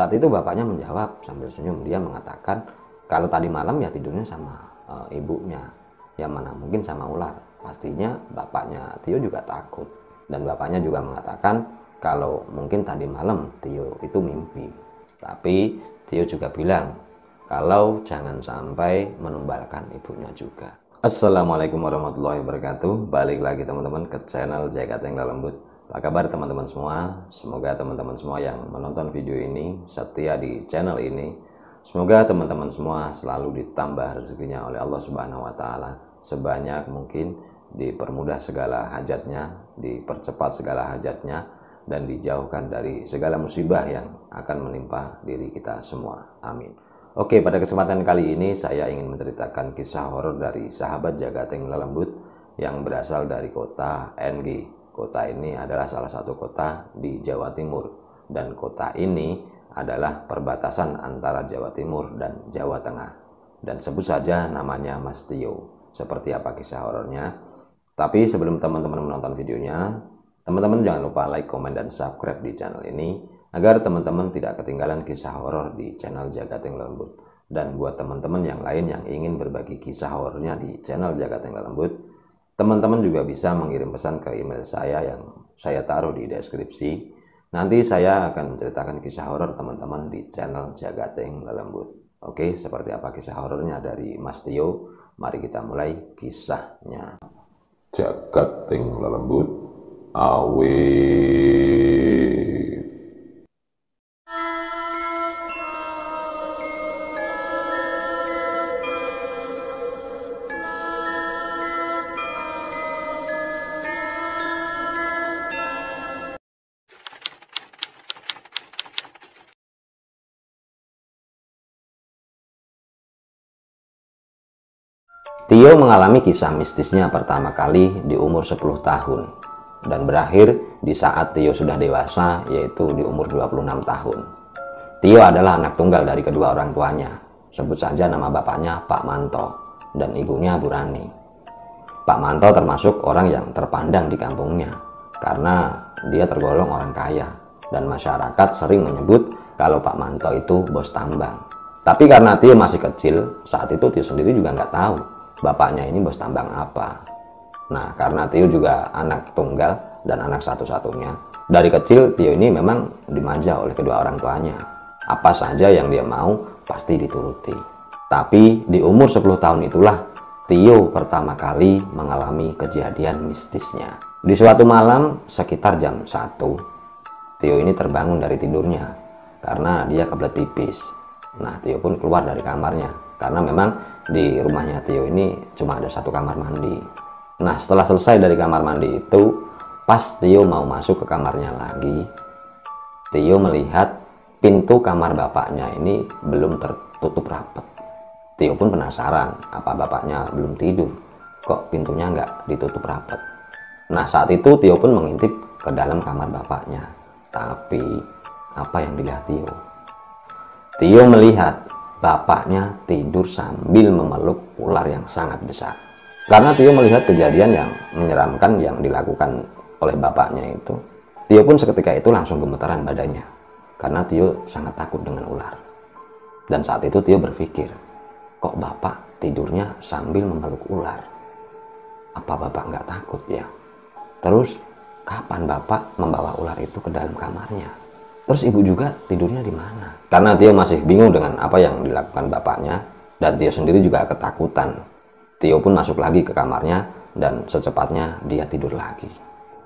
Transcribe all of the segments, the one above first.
Saat itu bapaknya menjawab sambil senyum. Dia mengatakan kalau tadi malam ya tidurnya sama ibunya, yang mana mungkin sama ular. Pastinya bapaknya Tio juga takut. Dan bapaknya juga mengatakan kalau mungkin tadi malam Tio itu mimpi. Tapi Tio juga bilang kalau jangan sampai menumbalkan ibunya juga. Assalamualaikum warahmatullahi wabarakatuh. Balik lagi teman-teman ke channel Jagat Tinggal Lembut. Apa kabar teman-teman semua? Semoga teman-teman semua yang menonton video ini setia di channel ini. Semoga teman-teman semua selalu ditambah rezekinya oleh Allah Subhanahu wa taala sebanyak mungkin, dipermudah segala hajatnya, dipercepat segala hajatnya, dan dijauhkan dari segala musibah yang akan menimpa diri kita semua. Amin. Oke, pada kesempatan kali ini saya ingin menceritakan kisah horor dari sahabat Jagating Lelembut yang berasal dari kota NG. Kota ini adalah salah satu kota di Jawa Timur, dan kota ini adalah perbatasan antara Jawa Timur dan Jawa Tengah. Dan sebut saja namanya Mas Tio. Seperti apa kisah horornya? Tapi sebelum teman-teman menonton videonya, teman-teman jangan lupa like, komen, dan subscribe di channel ini agar teman-teman tidak ketinggalan kisah horor di channel Jagating Lembut. Dan buat teman-teman yang lain yang ingin berbagi kisah horornya di channel Jagating Lembut, teman-teman juga bisa mengirim pesan ke email saya yang saya taruh di deskripsi. Nanti saya akan menceritakan kisah horor teman-teman di channel Jagating Lembut. Oke, seperti apa kisah horornya dari Mas Tio? Mari kita mulai kisahnya. Jagating Lelembut awet. Tio mengalami kisah mistisnya pertama kali di umur 10 tahun dan berakhir di saat Tio sudah dewasa, yaitu di umur 26 tahun. Tio adalah anak tunggal dari kedua orang tuanya. Sebut saja nama bapaknya Pak Manto dan ibunya Bu Rani. Pak Manto termasuk orang yang terpandang di kampungnya karena dia tergolong orang kaya dan masyarakat sering menyebut kalau Pak Manto itu bos tambang. Tapi karena Tio masih kecil, saat itu Tio sendiri juga nggak tahu bapaknya ini bos tambang apa. Nah, karena Tio juga anak tunggal dan anak satu-satunya, dari kecil Tio ini memang dimanja oleh kedua orang tuanya. Apa saja yang dia mau pasti dituruti. Tapi di umur 10 tahun itulah Tio pertama kali mengalami kejadian mistisnya. Di suatu malam sekitar jam 1, Tio ini terbangun dari tidurnya karena dia kebelet pipis. Nah, Tio pun keluar dari kamarnya karena memang di rumahnya Tio ini cuma ada satu kamar mandi. Nah, setelah selesai dari kamar mandi itu, pas Tio mau masuk ke kamarnya lagi, Tio melihat pintu kamar bapaknya ini belum tertutup rapat. Tio pun penasaran, apa bapaknya belum tidur, kok pintunya nggak ditutup rapat. Nah, saat itu Tio pun mengintip ke dalam kamar bapaknya. Tapi apa yang dilihat Tio? Tio melihat bapaknya tidur sambil memeluk ular yang sangat besar. Karena Tio melihat kejadian yang menyeramkan yang dilakukan oleh bapaknya itu, Tio pun seketika itu langsung gemetaran badannya. Karena Tio sangat takut dengan ular. Dan saat itu Tio berpikir, kok bapak tidurnya sambil memeluk ular? Apa bapak nggak takut ya? Terus kapan bapak membawa ular itu ke dalam kamarnya? Terus ibu juga tidurnya di mana? Karena Tio masih bingung dengan apa yang dilakukan bapaknya, dan Tio sendiri juga ketakutan. Tio pun masuk lagi ke kamarnya dan secepatnya dia tidur lagi.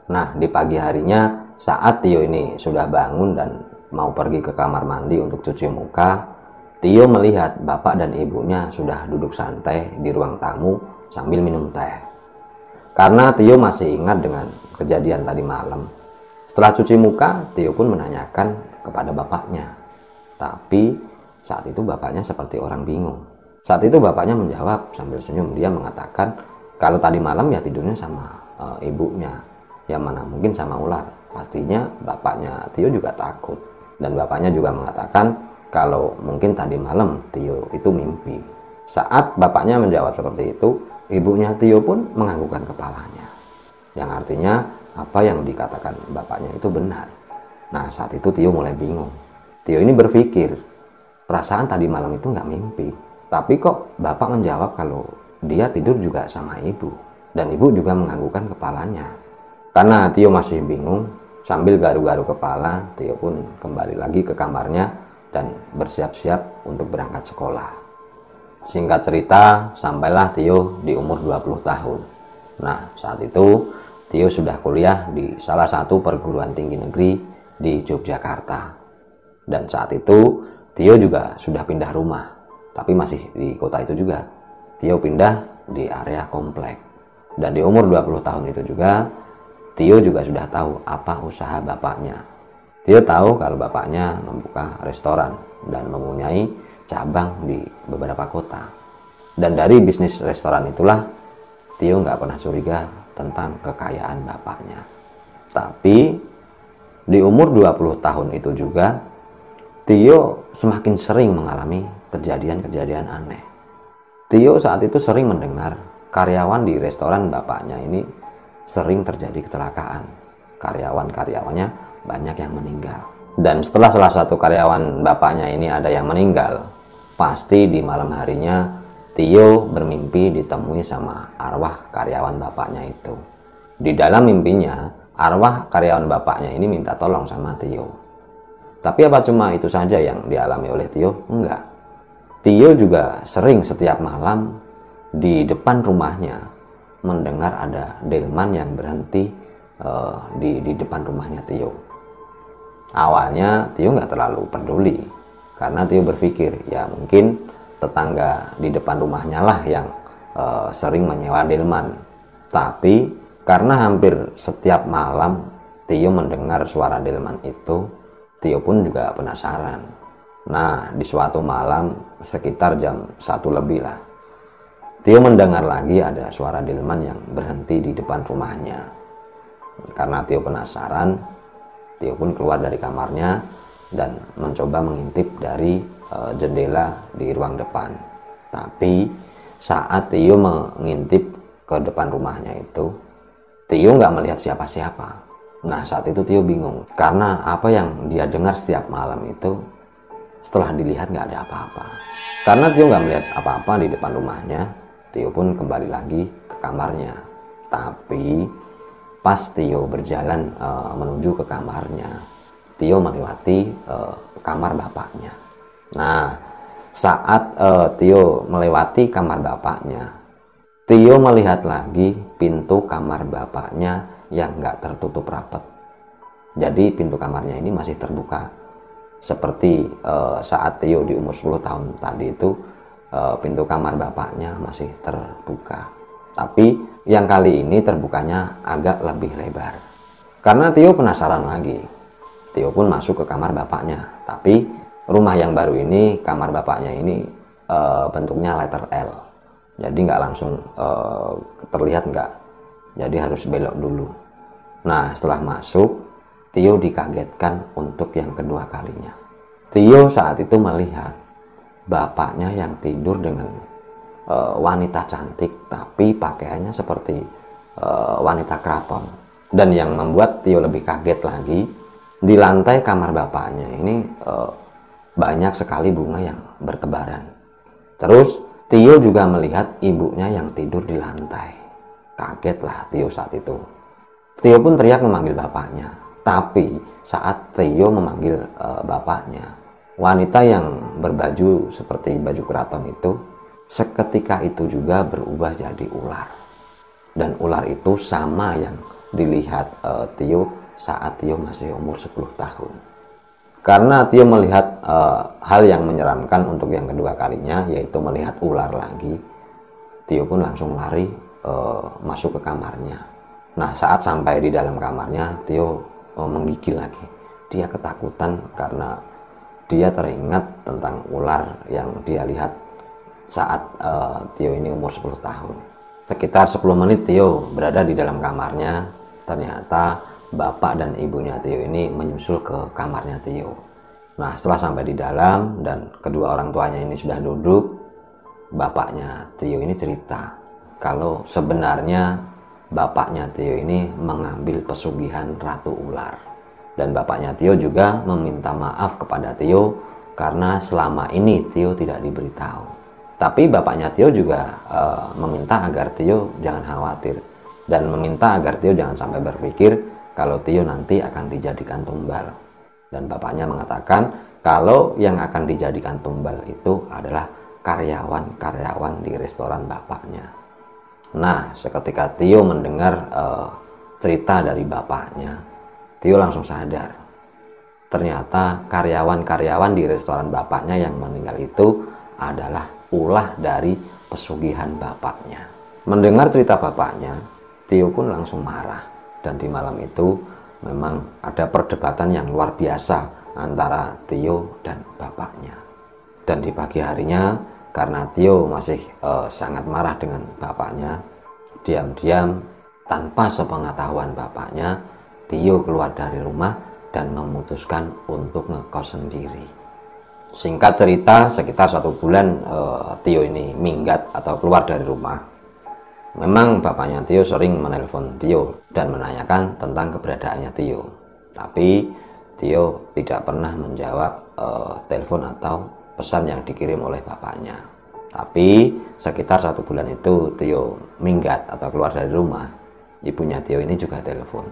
Nah, di pagi harinya saat Tio ini sudah bangun dan mau pergi ke kamar mandi untuk cuci muka, Tio melihat bapak dan ibunya sudah duduk santai di ruang tamu sambil minum teh. Karena Tio masih ingat dengan kejadian tadi malam, setelah cuci muka, Tio pun menanyakan kepada bapaknya. Tapi saat itu bapaknya seperti orang bingung. Saat itu bapaknya menjawab sambil senyum. Dia mengatakan kalau tadi malam ya tidurnya sama ibunya, yang mana mungkin sama ular. Pastinya bapaknya Tio juga takut. Dan bapaknya juga mengatakan kalau mungkin tadi malam Tio itu mimpi. Saat bapaknya menjawab seperti itu, ibunya Tio pun menganggukkan kepalanya. Yang artinya apa yang dikatakan bapaknya itu benar. Nah, saat itu Tio mulai bingung. Tio ini berpikir, perasaan tadi malam itu nggak mimpi. Tapi kok bapak menjawab kalau dia tidur juga sama ibu. Dan ibu juga menganggukkan kepalanya. Karena Tio masih bingung, sambil garu-garu kepala, Tio pun kembali lagi ke kamarnya dan bersiap-siap untuk berangkat sekolah. Singkat cerita, sampailah Tio di umur 20 tahun. Nah, saat itu Tio sudah kuliah di salah satu perguruan tinggi negeri di Yogyakarta. Dan saat itu Tio juga sudah pindah rumah, tapi masih di kota itu juga. Tio pindah di area komplek. Dan di umur 20 tahun itu juga, Tio juga sudah tahu apa usaha bapaknya. Tio tahu kalau bapaknya membuka restoran dan mempunyai cabang di beberapa kota. Dan dari bisnis restoran itulah Tio nggak pernah curiga tentang kekayaan bapaknya. Tapi di umur 20 tahun itu juga Tio semakin sering mengalami kejadian-kejadian aneh. Tio saat itu sering mendengar karyawan di restoran bapaknya ini sering terjadi kecelakaan. Karyawan-karyawannya banyak yang meninggal. Dan setelah salah satu karyawan bapaknya ini ada yang meninggal, pasti di malam harinya Tio bermimpi ditemui sama arwah karyawan bapaknya itu. Di dalam mimpinya, arwah karyawan bapaknya ini minta tolong sama Tio. Tapi apa cuma itu saja yang dialami oleh Tio? Enggak. Tio juga sering setiap malam di depan rumahnya mendengar ada delman yang berhenti di depan rumahnya Tio. Awalnya Tio nggak terlalu peduli karena Tio berpikir ya mungkin tetangga di depan rumahnya lah yang sering menyewa delman. Tapi karena hampir setiap malam Tio mendengar suara delman itu, Tio pun juga penasaran. Nah, di suatu malam sekitar jam 1 lebih lah, Tio mendengar lagi ada suara delman yang berhenti di depan rumahnya. Karena Tio penasaran, Tio pun keluar dari kamarnya dan mencoba mengintip dari jendela di ruang depan. Tapi saat Tio mengintip ke depan rumahnya itu, Tio nggak melihat siapa-siapa. Nah, saat itu Tio bingung karena apa yang dia dengar setiap malam itu setelah dilihat nggak ada apa-apa. Karena Tio nggak melihat apa-apa di depan rumahnya, Tio pun kembali lagi ke kamarnya. Tapi pas Tio berjalan menuju ke kamarnya, Tio melewati kamar bapaknya. Nah, saat Tio melewati kamar bapaknya, Tio melihat lagi pintu kamar bapaknya yang nggak tertutup rapat. Jadi pintu kamarnya ini masih terbuka. Seperti saat Tio di umur 10 tahun tadi itu, pintu kamar bapaknya masih terbuka. Tapi yang kali ini terbukanya agak lebih lebar. Karena Tio penasaran lagi, Tio pun masuk ke kamar bapaknya. Tapi rumah yang baru ini, kamar bapaknya ini bentuknya letter L. Jadi nggak langsung terlihat nggak. Jadi harus belok dulu. Nah, setelah masuk, Tio dikagetkan untuk yang kedua kalinya. Tio saat itu melihat bapaknya yang tidur dengan wanita cantik, tapi pakaiannya seperti wanita keraton. Dan yang membuat Tio lebih kaget lagi, di lantai kamar bapaknya ini banyak sekali bunga yang bertebaran. Terus Tio juga melihat ibunya yang tidur di lantai. Kagetlah Tio saat itu. Tio pun teriak memanggil bapaknya. Tapi saat Tio memanggil bapaknya, wanita yang berbaju seperti baju keraton itu seketika itu juga berubah jadi ular. Dan ular itu sama yang dilihat Tio saat Tio masih umur 10 tahun. Karena Tio melihat hal yang menyeramkan untuk yang kedua kalinya, yaitu melihat ular lagi, Tio pun langsung lari masuk ke kamarnya. Nah, saat sampai di dalam kamarnya, Tio menggigil lagi. Dia ketakutan karena dia teringat tentang ular yang dia lihat saat Tio ini umur 10 tahun. Sekitar 10 menit Tio berada di dalam kamarnya. Ternyata bapak dan ibunya Tio ini menyusul ke kamarnya Tio. Nah, setelah sampai di dalam dan kedua orang tuanya ini sudah duduk, bapaknya Tio ini cerita kalau sebenarnya bapaknya Tio ini mengambil pesugihan Ratu Ular. Dan bapaknya Tio juga meminta maaf kepada Tio karena selama ini Tio tidak diberitahu. Tapi bapaknya Tio juga meminta agar Tio jangan khawatir dan meminta agar Tio jangan sampai berpikir kalau Tio nanti akan dijadikan tumbal. Dan bapaknya mengatakan kalau yang akan dijadikan tumbal itu adalah karyawan-karyawan di restoran bapaknya. Nah, seketika Tio mendengar cerita dari bapaknya, Tio langsung sadar. Ternyata karyawan-karyawan di restoran bapaknya yang meninggal itu adalah ulah dari pesugihan bapaknya. Mendengar cerita bapaknya, Tio pun langsung marah. Dan di malam itu memang ada perdebatan yang luar biasa antara Tio dan bapaknya. Dan di pagi harinya, karena Tio masih sangat marah dengan bapaknya, diam-diam tanpa sepengetahuan bapaknya, Tio keluar dari rumah dan memutuskan untuk ngekos sendiri. Singkat cerita, sekitar 1 bulan Tio ini minggat atau keluar dari rumah. Memang bapaknya Tio sering menelpon Tio dan menanyakan tentang keberadaannya Tio. Tapi Tio tidak pernah menjawab telepon atau pesan yang dikirim oleh bapaknya. Tapi sekitar 1 bulan itu Tio minggat atau keluar dari rumah. Ibunya Tio ini juga telepon.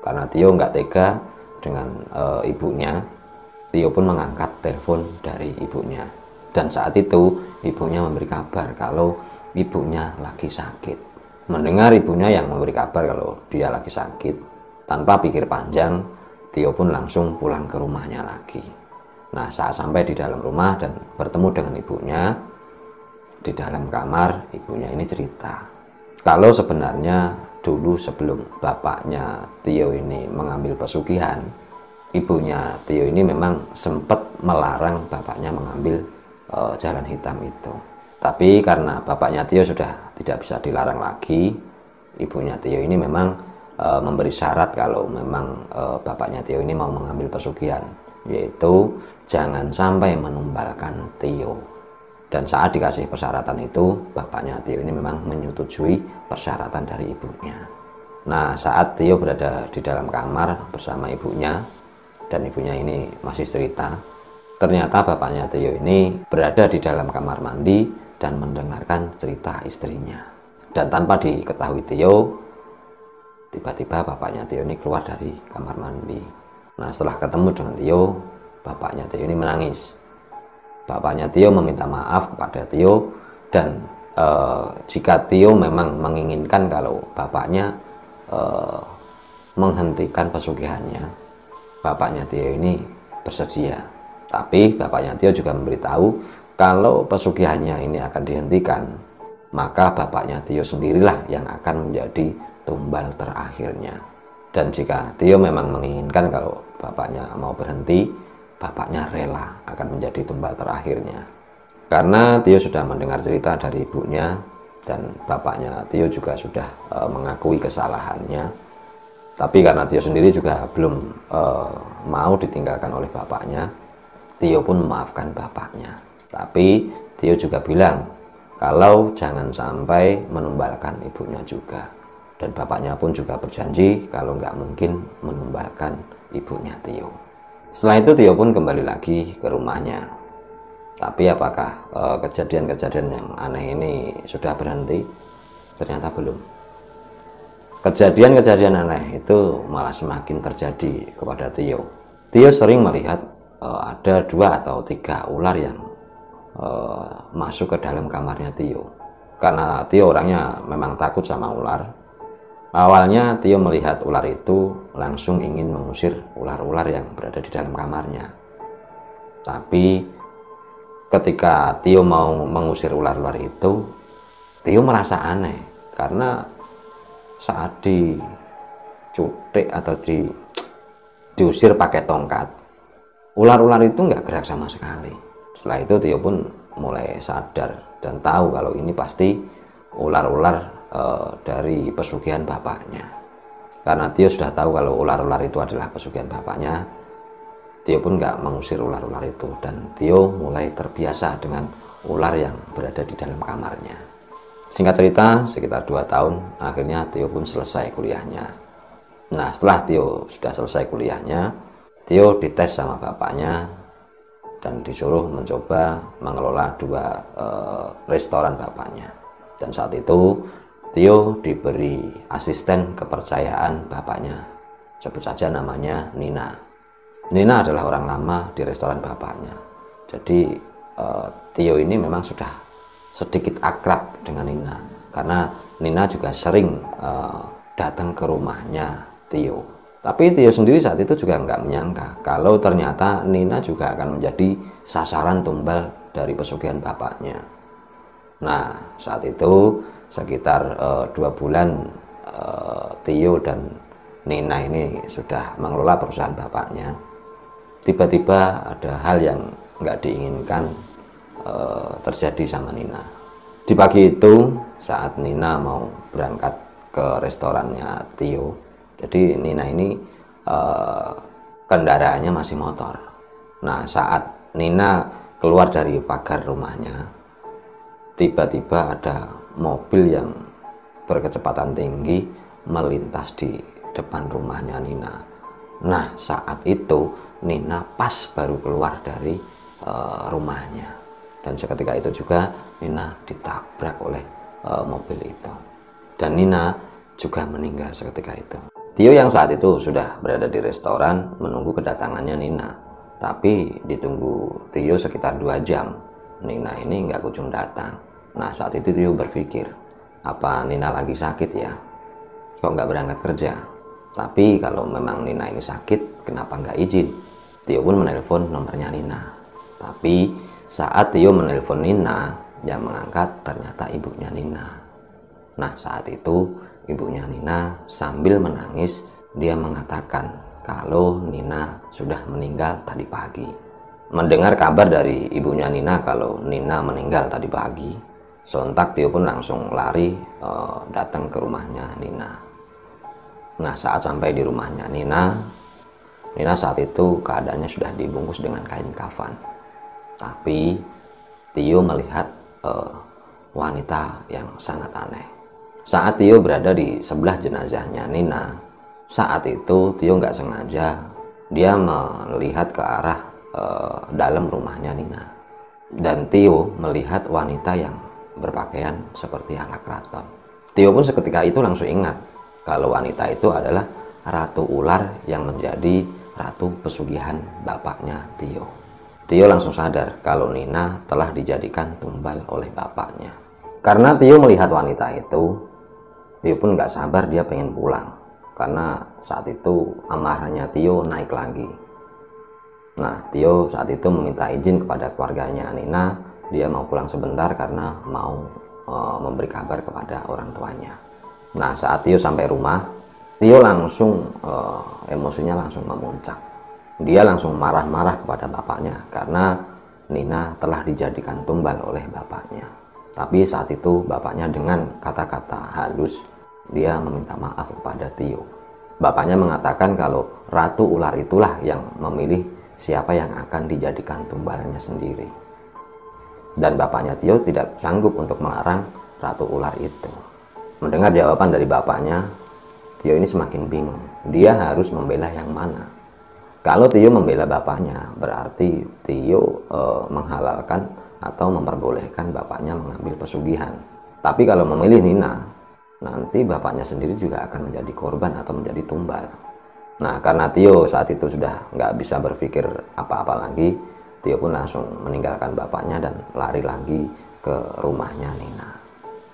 Karena Tio nggak tega dengan ibunya, Tio pun mengangkat telepon dari ibunya. Dan saat itu ibunya memberi kabar kalau ibunya lagi sakit. Mendengar ibunya yang memberi kabar kalau dia lagi sakit, tanpa pikir panjang, Tio pun langsung pulang ke rumahnya lagi. Nah, saat sampai di dalam rumah dan bertemu dengan ibunya, di dalam kamar ibunya ini cerita kalau sebenarnya dulu sebelum bapaknya Tio ini mengambil pesugihan, ibunya Tio ini memang sempat melarang bapaknya mengambil jalan hitam itu. Tapi karena bapaknya Tio sudah tidak bisa dilarang lagi, ibunya Tio ini memang memberi syarat kalau memang bapaknya Tio ini mau mengambil pesugihan, yaitu jangan sampai menumbalkan Tio. Dan saat dikasih persyaratan itu, bapaknya Tio ini memang menyetujui persyaratan dari ibunya. Nah, saat Tio berada di dalam kamar bersama ibunya, dan ibunya ini masih cerita, ternyata bapaknya Tio ini berada di dalam kamar mandi dan mendengarkan cerita istrinya. Dan tanpa diketahui Tio, tiba-tiba bapaknya Tio ini keluar dari kamar mandi. Nah, setelah ketemu dengan Tio, bapaknya Tio ini menangis. Bapaknya Tio meminta maaf kepada Tio dan jika Tio memang menginginkan kalau bapaknya menghentikan pesugihannya, bapaknya Tio ini bersedia. Tapi bapaknya Tio juga memberitahu kalau pesugihannya ini akan dihentikan, maka bapaknya Tio sendirilah yang akan menjadi tumbal terakhirnya. Dan jika Tio memang menginginkan kalau bapaknya mau berhenti, bapaknya rela akan menjadi tumbal terakhirnya. Karena Tio sudah mendengar cerita dari ibunya dan bapaknya Tio juga sudah mengakui kesalahannya. Tapi karena Tio sendiri juga belum mau ditinggalkan oleh bapaknya, Tio pun memaafkan bapaknya. Tapi Tio juga bilang kalau jangan sampai menumbalkan ibunya juga. Dan bapaknya pun juga berjanji kalau nggak mungkin menumbalkan ibunya Tio. Setelah itu Tio pun kembali lagi ke rumahnya. Tapi apakah kejadian-kejadian yang aneh ini sudah berhenti? Ternyata belum. Kejadian-kejadian aneh itu malah semakin terjadi kepada Tio. Tio sering melihat ada 2 atau 3 ular yang masuk ke dalam kamarnya Tio. Karena Tio orangnya memang takut sama ular. Awalnya Tio melihat ular itu langsung ingin mengusir ular-ular yang berada di dalam kamarnya. Tapi ketika Tio mau mengusir ular-ular itu, Tio merasa aneh karena saat dicutik atau diusir pakai tongkat, ular-ular itu nggak gerak sama sekali. Setelah itu Tio pun mulai sadar dan tahu kalau ini pasti ular-ular dari pesugihan bapaknya. Karena Tio sudah tahu kalau ular-ular itu adalah pesugihan bapaknya, Tio pun nggak mengusir ular-ular itu dan Tio mulai terbiasa dengan ular yang berada di dalam kamarnya. Singkat cerita, sekitar 2 tahun akhirnya Tio pun selesai kuliahnya. Nah, setelah Tio sudah selesai kuliahnya, Tio dites sama bapaknya dan disuruh mencoba mengelola 2 restoran bapaknya. Dan saat itu Tio diberi asisten kepercayaan bapaknya, sebut saja namanya Nina. Nina adalah orang lama di restoran bapaknya. Jadi Tio ini memang sudah sedikit akrab dengan Nina, karena Nina juga sering datang ke rumahnya Tio. Tapi Tio sendiri saat itu juga nggak menyangka kalau ternyata Nina juga akan menjadi sasaran tumbal dari pesugihan bapaknya. Nah, saat itu sekitar 2 bulan Tio dan Nina ini sudah mengelola perusahaan bapaknya. Tiba-tiba ada hal yang nggak diinginkan terjadi sama Nina. Di pagi itu saat Nina mau berangkat ke restorannya Tio, jadi Nina ini kendaraannya masih motor. Nah, saat Nina keluar dari pagar rumahnya, tiba-tiba ada mobil yang berkecepatan tinggi melintas di depan rumahnya Nina. Nah, saat itu Nina pas baru keluar dari rumahnya, dan seketika itu juga Nina ditabrak oleh mobil itu, dan Nina juga meninggal seketika itu. Tio yang saat itu sudah berada di restoran menunggu kedatangannya Nina, tapi ditunggu Tio sekitar 2 jam, Nina ini nggak kunjung datang. Nah, saat itu Tio berpikir, apa Nina lagi sakit ya? Kok nggak berangkat kerja? Tapi kalau memang Nina ini sakit, kenapa nggak izin? Tio pun menelpon nomornya Nina. Tapi saat Tio menelpon Nina, yang mengangkat ternyata ibunya Nina. Nah, saat itu ibunya Nina sambil menangis, dia mengatakan kalau Nina sudah meninggal tadi pagi. Mendengar kabar dari ibunya Nina kalau Nina meninggal tadi pagi, sontak Tio pun langsung lari datang ke rumahnya Nina. Nah, saat sampai di rumahnya Nina saat itu keadaannya sudah dibungkus dengan kain kafan. Tapi Tio melihat wanita yang sangat aneh. Saat Tio berada di sebelah jenazahnya Nina, saat itu Tio nggak sengaja dia melihat ke arah dalam rumahnya Nina, dan Tio melihat wanita yang berpakaian seperti anak keraton. Tio pun seketika itu langsung ingat kalau wanita itu adalah Ratu Ular yang menjadi ratu pesugihan bapaknya Tio. Tio langsung sadar kalau Nina telah dijadikan tumbal oleh bapaknya. Karena Tio melihat wanita itu, Tio pun nggak sabar, dia pengen pulang. Karena saat itu amarahnya Tio naik lagi. Nah, Tio saat itu meminta izin kepada keluarganya Nina, dia mau pulang sebentar karena mau memberi kabar kepada orang tuanya. Nah, saat Tio sampai rumah, Tio langsung emosinya langsung memuncak. Dia langsung marah-marah kepada bapaknya karena Nina telah dijadikan tumbal oleh bapaknya. Tapi saat itu bapaknya dengan kata-kata halus, dia meminta maaf kepada Tio. Bapaknya mengatakan kalau Ratu Ular itulah yang memilih siapa yang akan dijadikan tumbalnya sendiri. Dan bapaknya Tio tidak sanggup untuk melarang Ratu Ular itu. Mendengar jawaban dari bapaknya, Tio ini semakin bingung. Dia harus membela yang mana? Kalau Tio membela bapaknya, berarti Tio menghalalkan atau memperbolehkan bapaknya mengambil pesugihan. Tapi kalau memilih Nina, nanti bapaknya sendiri juga akan menjadi korban atau menjadi tumbal. Nah, karena Tio saat itu sudah nggak bisa berpikir apa-apa lagi, Tio pun langsung meninggalkan bapaknya dan lari lagi ke rumahnya Nina.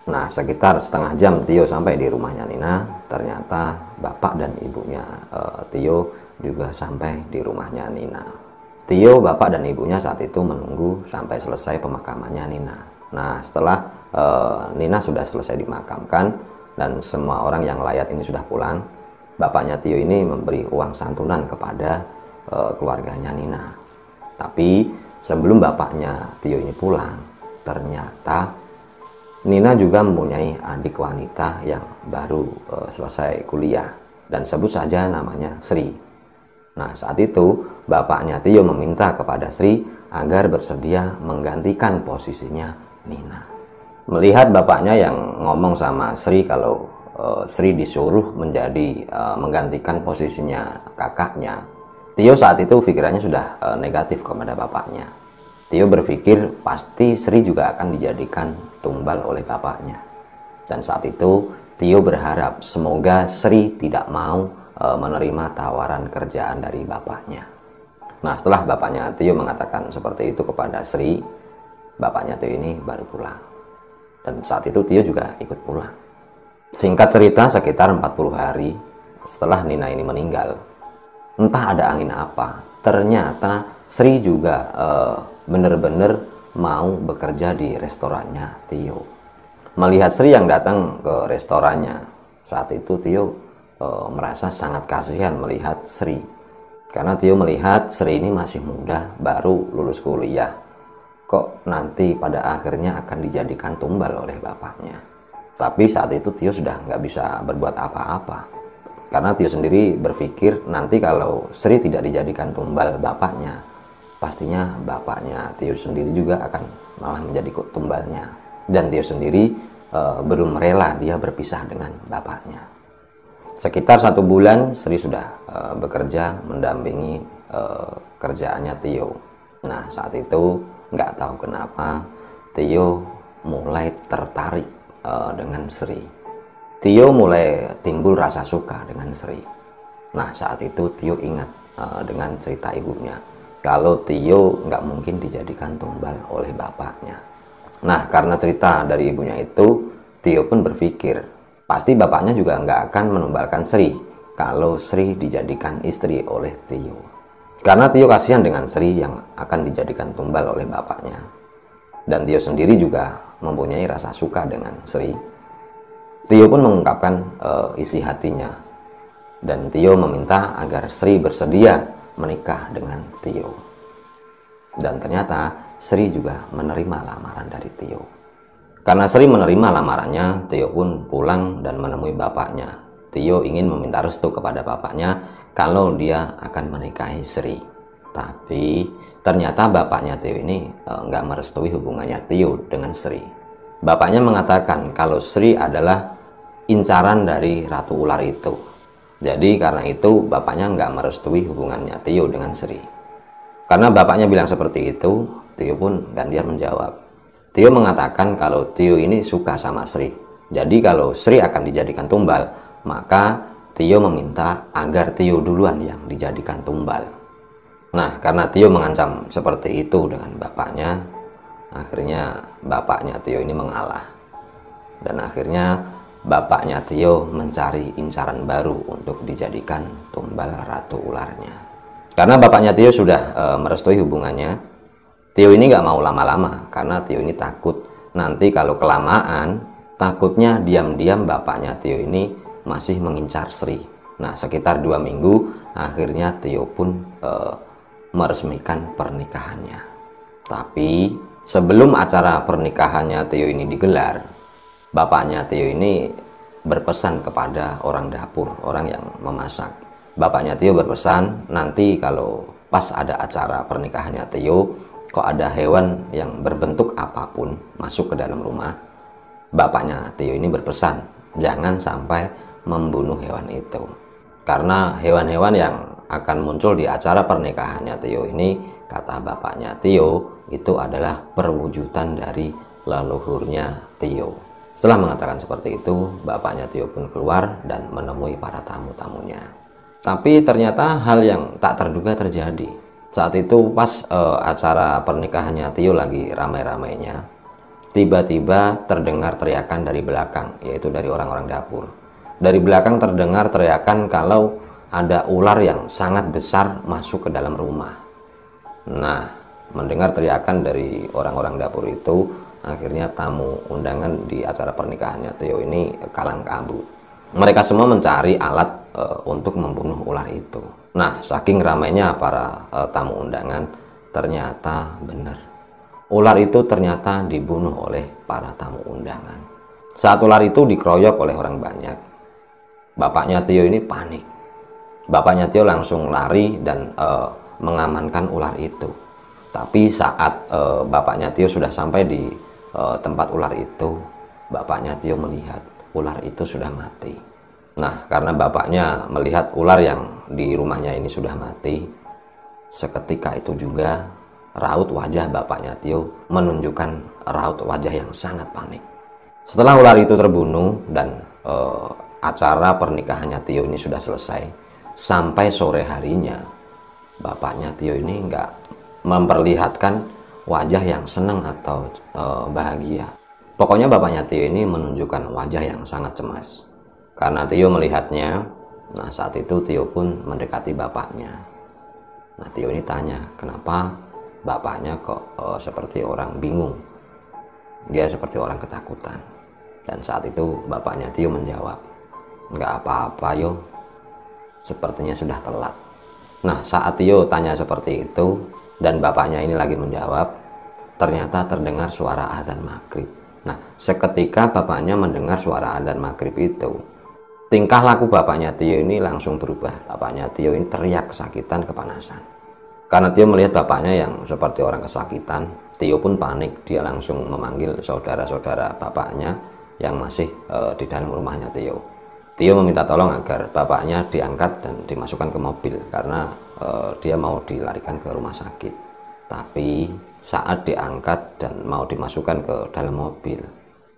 Nah, sekitar setengah jam Tio sampai di rumahnya Nina, ternyata bapak dan ibunya Tio juga sampai di rumahnya Nina. Tio, bapak dan ibunya saat itu menunggu sampai selesai pemakamannya Nina. Nah, setelah Nina sudah selesai dimakamkan dan semua orang yang layak ini sudah pulang, bapaknya Tio ini memberi uang santunan kepada keluarganya Nina. Tapi sebelum bapaknya Tio ini pulang, ternyata Nina juga mempunyai adik wanita yang baru selesai kuliah, dan sebut saja namanya Sri. Nah, saat itu bapaknya Tio meminta kepada Sri agar bersedia menggantikan posisinya Nina. Melihat bapaknya yang ngomong sama Sri kalau Sri disuruh menjadi menggantikan posisinya kakaknya, Tio saat itu pikirannya sudah negatif kepada bapaknya. Tio berpikir pasti Sri juga akan dijadikan tumbal oleh bapaknya. Dan saat itu Tio berharap semoga Sri tidak mau menerima tawaran kerjaan dari bapaknya. Nah, setelah bapaknya Tio mengatakan seperti itu kepada Sri, bapaknya Tio ini baru pulang. Dan saat itu Tio juga ikut pulang. Singkat cerita, sekitar 40 hari setelah Nina ini meninggal, entah ada angin apa, ternyata Sri juga benar-benar mau bekerja di restorannya Tio. Melihat Sri yang datang ke restorannya, saat itu Tio merasa sangat kasihan melihat Sri. Karena Tio melihat Sri ini masih muda, baru lulus kuliah. Kok nanti pada akhirnya akan dijadikan tumbal oleh bapaknya. Tapi saat itu Tio sudah nggak bisa berbuat apa-apa. Karena Tio sendiri berpikir nanti kalau Sri tidak dijadikan tumbal bapaknya, pastinya bapaknya Tio sendiri juga akan malah menjadi tumbalnya. Dan Tio sendiri belum rela dia berpisah dengan bapaknya. Sekitar 1 bulan Sri sudah bekerja mendampingi kerjaannya Tio. Nah, saat itu nggak tahu kenapa Tio mulai tertarik dengan Sri. Tio mulai timbul rasa suka dengan Sri. Nah, saat itu Tio ingat dengan cerita ibunya, kalau Tio nggak mungkin dijadikan tumbal oleh bapaknya. Nah, karena cerita dari ibunya itu, Tio pun berpikir, pasti bapaknya juga nggak akan menumbalkan Sri kalau Sri dijadikan istri oleh Tio. Karena Tio kasihan dengan Sri yang akan dijadikan tumbal oleh bapaknya. Dan Tio sendiri juga mempunyai rasa suka dengan Sri. Tio pun mengungkapkan isi hatinya. Dan Tio meminta agar Sri bersedia menikah dengan Tio. Dan ternyata Sri juga menerima lamaran dari Tio. Karena Sri menerima lamarannya, Tio pun pulang dan menemui bapaknya. Tio ingin meminta restu kepada bapaknya kalau dia akan menikahi Sri. Tapi ternyata bapaknya Tio ini nggak merestui hubungannya Tio dengan Sri. Bapaknya mengatakan kalau Sri adalah incaran dari Ratu Ular itu. Jadi karena itu bapaknya nggak merestui hubungannya Tio dengan Sri. Karena bapaknya bilang seperti itu, Tio pun gantian menjawab. Tio mengatakan kalau Tio ini suka sama Sri. Jadi kalau Sri akan dijadikan tumbal, maka Tio meminta agar Tio duluan yang dijadikan tumbal. Nah, karena Tio mengancam seperti itu dengan bapaknya, akhirnya bapaknya Tio ini mengalah. Dan akhirnya bapaknya Tio mencari incaran baru untuk dijadikan tumbal Ratu Ularnya. Karena bapaknya Tio sudah merestui hubungannya, Tio ini nggak mau lama-lama karena Tio ini takut nanti kalau kelamaan, takutnya diam-diam bapaknya Tio ini masih mengincar Sri. Nah, sekitar 2 minggu akhirnya Tio pun meresmikan pernikahannya. Tapi sebelum acara pernikahannya Tio ini digelar, bapaknya Tio ini berpesan kepada orang dapur, orang yang memasak. Bapaknya Tio berpesan, nanti kalau pas ada acara pernikahannya Tio, kok ada hewan yang berbentuk apapun masuk ke dalam rumah, bapaknya Tio ini berpesan, jangan sampai membunuh hewan itu. Karena hewan-hewan yang akan muncul di acara pernikahannya Tio ini, kata bapaknya Tio, itu adalah perwujudan dari leluhurnya Tio. Setelah mengatakan seperti itu, bapaknya Tio pun keluar dan menemui para tamu-tamunya. Tapi ternyata hal yang tak terduga terjadi. Saat itu pas acara pernikahannya Tio lagi ramai-ramainya, tiba-tiba terdengar teriakan dari belakang, yaitu dari orang-orang dapur. Dari belakang terdengar teriakan kalau ada ular yang sangat besar masuk ke dalam rumah. Nah, mendengar teriakan dari orang-orang dapur itu, akhirnya tamu undangan di acara pernikahannya Tio ini kalang kabut. Mereka semua mencari alat untuk membunuh ular itu. Nah, saking ramainya para tamu undangan, ternyata benar. Ular itu ternyata dibunuh oleh para tamu undangan. Saat ular itu dikeroyok oleh orang banyak, bapaknya Tio ini panik. Bapaknya Tio langsung lari dan mengamankan ular itu. Tapi saat bapaknya Tio sudah sampai di tempat ular itu, bapaknya Tio melihat ular itu sudah mati. Nah, karena bapaknya melihat ular yang di rumahnya ini sudah mati, seketika itu juga raut wajah bapaknya Tio menunjukkan raut wajah yang sangat panik. Setelah ular itu terbunuh dan acara pernikahannya Tio ini sudah selesai, sampai sore harinya bapaknya Tio ini nggak memperlihatkan wajah yang senang atau bahagia. Pokoknya bapaknya Tio ini menunjukkan wajah yang sangat cemas. Karena Tio melihatnya, nah saat itu Tio pun mendekati bapaknya. Nah Tio ini tanya, kenapa bapaknya kok seperti orang bingung? Dia seperti orang ketakutan. Dan saat itu bapaknya Tio menjawab, nggak apa-apa yo, sepertinya sudah telat. Nah saat Tio tanya seperti itu, dan bapaknya ini lagi menjawab, ternyata terdengar suara adzan maghrib. Nah seketika bapaknya mendengar suara adzan maghrib itu, tingkah laku bapaknya Tio ini langsung berubah. Bapaknya Tio ini teriak kesakitan, kepanasan. Karena Tio melihat bapaknya yang seperti orang kesakitan, Tio pun panik. Dia langsung memanggil saudara-saudara bapaknya yang masih di dalam rumahnya Tio. Tio meminta tolong agar bapaknya diangkat dan dimasukkan ke mobil karena dia mau dilarikan ke rumah sakit. Tapi saat diangkat dan mau dimasukkan ke dalam mobil,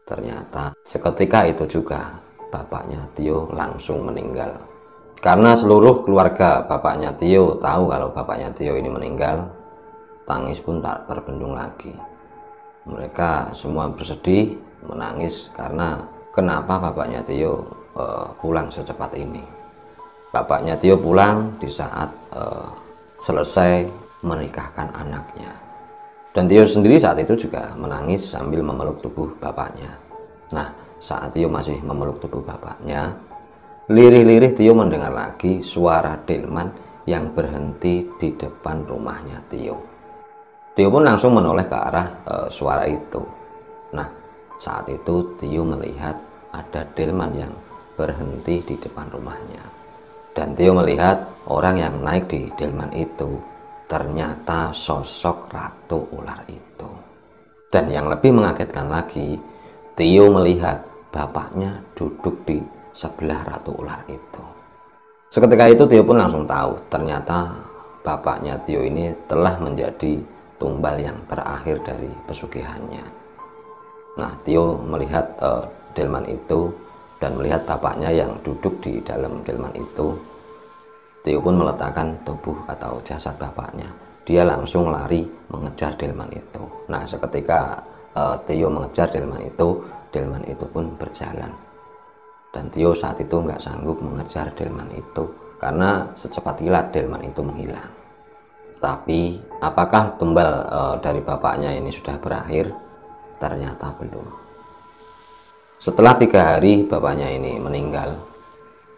ternyata seketika itu juga bapaknya Tio langsung meninggal. Karena seluruh keluarga bapaknya Tio tahu kalau bapaknya Tio ini meninggal, tangis pun tak terbendung lagi. Mereka semua bersedih, menangis karena kenapa bapaknya Tio pulang secepat ini. Bapaknya Tio pulang di saat selesai menikahkan anaknya. Dan Tio sendiri saat itu juga menangis sambil memeluk tubuh bapaknya. Nah, saat Tio masih memeluk tubuh bapaknya, lirih-lirih Tio mendengar lagi suara delman yang berhenti di depan rumahnya Tio. Tio pun langsung menoleh ke arah suara itu. Nah, saat itu Tio melihat ada delman yang berhenti di depan rumahnya. Dan Tio melihat orang yang naik di delman itu ternyata sosok ratu ular itu. Dan yang lebih mengagetkan lagi, Tio melihat bapaknya duduk di sebelah ratu ular itu. Seketika itu Tio pun langsung tahu ternyata bapaknya Tio ini telah menjadi tumbal yang terakhir dari pesugihannya. Nah, Tio melihat delman itu dan melihat bapaknya yang duduk di dalam delman itu. Tio pun meletakkan tubuh atau jasad bapaknya. Dia langsung lari mengejar delman itu. Nah, seketika Tio mengejar delman itu pun berjalan. Dan Tio saat itu nggak sanggup mengejar delman itu karena secepat kilat delman itu menghilang. Tapi apakah tumbal dari bapaknya ini sudah berakhir? Ternyata belum. Setelah 3 hari bapaknya ini meninggal,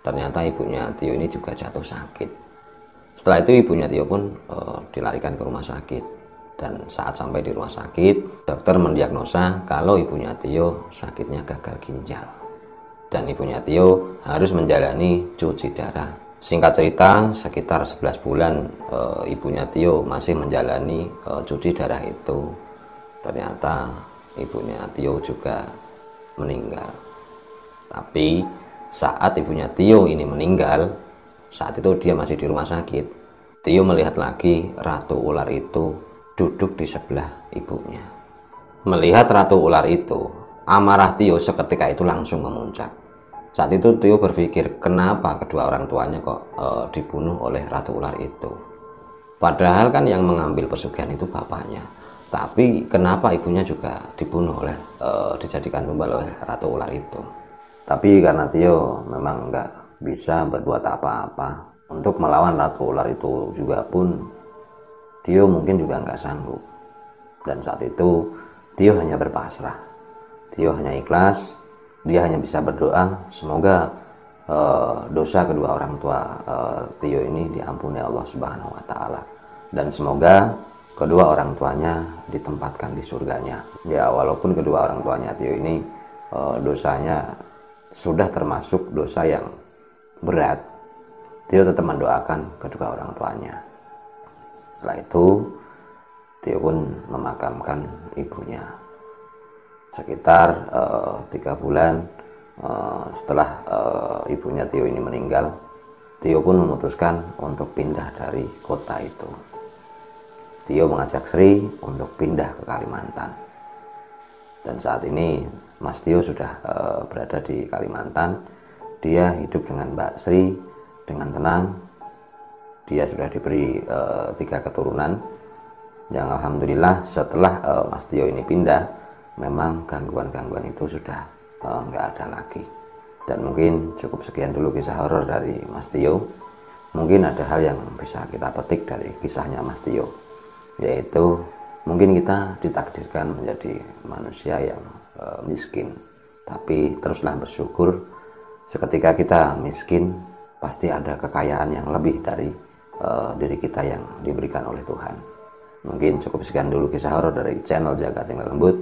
ternyata ibunya Tio ini juga jatuh sakit. Setelah itu ibunya Tio pun dilarikan ke rumah sakit. Dan saat sampai di rumah sakit, dokter mendiagnosa kalau ibunya Tio sakitnya gagal ginjal. Dan ibunya Tio harus menjalani cuci darah. Singkat cerita, sekitar 11 bulan ibunya Tio masih menjalani cuci darah itu. Ternyata ibunya Tio juga meninggal. Tapi saat ibunya Tio ini meninggal, saat itu dia masih di rumah sakit, Tio melihat lagi ratu ular itu duduk di sebelah ibunya. Melihat ratu ular itu, amarah Tio seketika itu langsung memuncak. Saat itu Tio berpikir kenapa kedua orang tuanya kok dibunuh oleh ratu ular itu. Padahal kan yang mengambil pesugihan itu bapaknya. Tapi kenapa ibunya juga dibunuh oleh dijadikan tumbal oleh ratu ular itu. Tapi karena Tio memang nggak bisa berbuat apa-apa untuk melawan ratu ular itu juga pun Tio mungkin juga nggak sanggup. Dan saat itu Tio hanya berpasrah. Tio hanya ikhlas. Dia hanya bisa berdoa semoga dosa kedua orang tua Tio ini diampuni Allah Subhanahu wa Ta'ala, dan semoga kedua orang tuanya ditempatkan di surganya. Ya, walaupun kedua orang tuanya Tio ini dosanya sudah termasuk dosa yang berat, Tio tetap mendoakan kedua orang tuanya. Setelah itu Tio pun memakamkan ibunya. Sekitar 3 bulan Setelah ibunya Tio ini meninggal, Tio pun memutuskan untuk pindah dari kota itu. Tio mengajak Sri untuk pindah ke Kalimantan. Dan saat ini Mas Tio sudah berada di Kalimantan. Dia hidup dengan Mbak Sri dengan tenang. Dia sudah diberi 3 keturunan yang alhamdulillah setelah Mas Tio ini pindah, memang gangguan-gangguan itu sudah nggak ada lagi. Dan mungkin cukup sekian dulu kisah horor dari Mas Tio. Mungkin ada hal yang bisa kita petik dari kisahnya Mas Tio, yaitu mungkin kita ditakdirkan menjadi manusia yang miskin, tapi teruslah bersyukur. Seketika kita miskin, pasti ada kekayaan yang lebih dari diri kita yang diberikan oleh Tuhan. Mungkin cukup sekian dulu kisah horor dari channel Jagat Tinggal Lembut.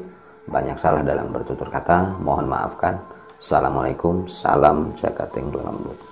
Banyak salah dalam bertutur kata, mohon maafkan. Assalamualaikum, salam Jagat Tinggal Lembut.